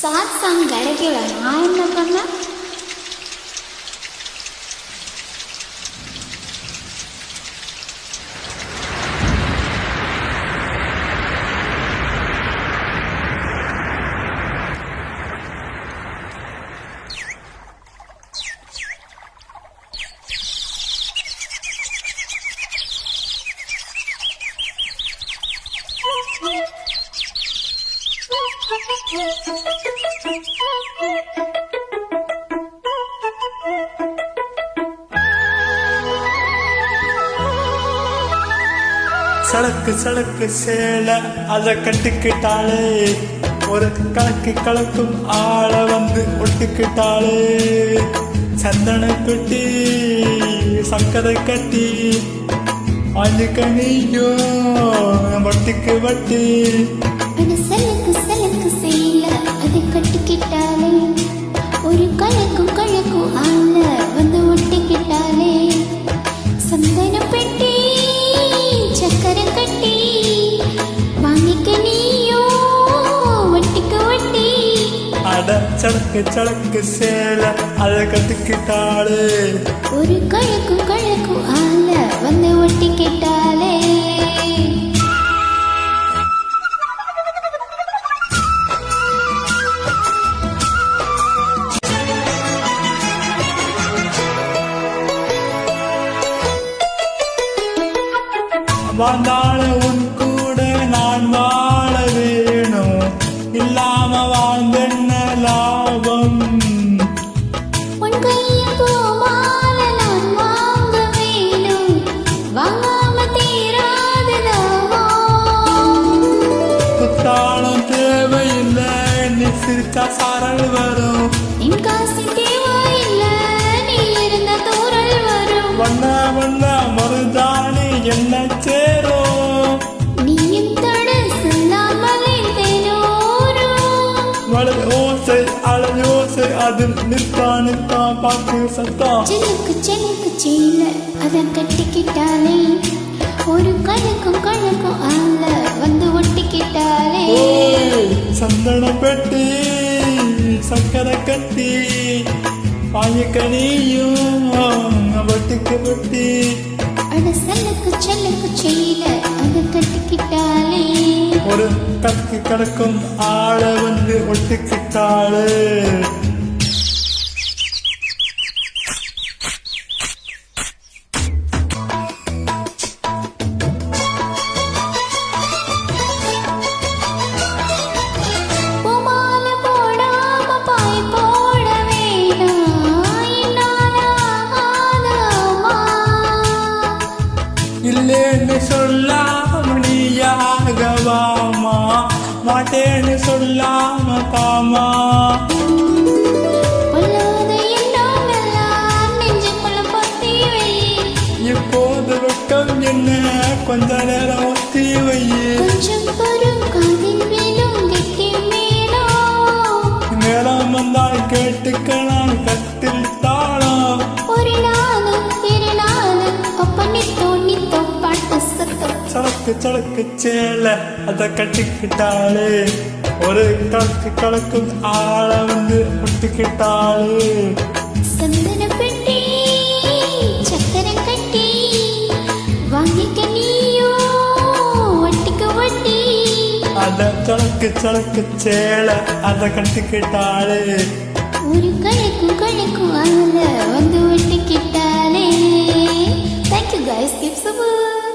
சாத் song கிடைக்கல. நான் என்ன பண்ணேன்? சடக்கு சடக்கு சேல அத கட்டிக்கிட்டாளே, ஒரு கலக்கு கலக்கும் ஆள வந்து ஒட்டிக்கிட்டாளே. சந்தன பெட்டி சக்கரை கட்டி அழுக்க நீயும் வட்டிக்கு வட்டி. சலக்கு சலக்கு சேல அதை கட்டிக்கிட்டாலே, ஒரு கலக்கும் கலக்கும் ஆள வந்து ஒட்டிக்கிட்டாலே. சந்தன பெட்டி சக்கரை கட்டி வாங்கிக்க நீயோ வட்டிக்கு வட்டி. அட சடக்கு சடக்கு சேல அத கட்டிக்கிட்டாளே, ஒரு கலக்கும் கலக்கும் ஆள வந்து ஒட்டிக்கிட்டாலே. வாழ்ந்தாள உன் கூட நான் வாழ வேணும், இல்லாம வாழ்ந்தென்ன லாபம். உன் கையில் பூமால நான் வாங்க வேணும், வாங்காம தீராத தாகம். குத்தாலும் தேவையில்லை, நீ சிரிச்சா சாரல் வரும். என் காசு தேவையில்லை, நீ இருந்த தூரல் வரும். வண்ண வண்ண மருதாணி என்ன சேரும், நீயும் தொட சொல்லாமலே தேனோரும். வளர் ஓசை அழல் ஓசை அதில் நிற்கா நிற்கா பாக்கு சத்தம். செலுக்கு செலுக்கு சீல அதை கட்டிக்கிட்டாலே, ஒரு கணக்கும் கணக்கும் ஆள வந்து ஒட்டிக்கிட்டாலே. சந்தன பெட்டி சக்கரை கட்டி பாயக்க நீயும் வட்டிக்கு வட்டி. அட சலுக்கு சலுக்கு சீல அதை கட்டிக்கிட்டாலே, ஒரு கக்கு கிடக்கும் ஆள வந்து ஒட்டிக்கிட்டாளே. பூமால போடாம பாய் போட வேணாம், என்னால ஆகாதம்மா. இல்லேன்னு சொல்லாம நீயாகவாமா, மாட்டேன்னு சொல்லாம தாமா. பொல்லாத எண்ணம் எல்லாம் நெஞ்சுக்குள்ள பொத்தி வை. இப்போது வெட்கம் என்ன கொஞ்ச நேரம் ஒத்தி வை. கொஞ்சம் பொறும் காதில் விழும் கெட்டி மேளம். நேரம் வந்தால் கேட்டுக்கலாம் கட்டில் தாளம். ஒரு நாள் இரு நாள் அப்பனி தோணி பாட்டு சத்தம். சடக்கு சடக்கு சேல அத கட்டிக்கிட்டாளே, ஒரு கலக்கு கலக்கும் ஆள வந்து ஒட்டிக்கிட்டாளே. சந்தன பெட்டி சக்கரை கட்டி வாங்கிக்க நீயோ வட்டிக்கு வட்டி. அத சடக்கு சடக்கு சேல அத கட்டிக்கிட்டாளே, ஒரு கணக்கும் கணக்கும் ஆள வந்து ஒட்டிக்கிட்டாலே. Thank you guys, keep support.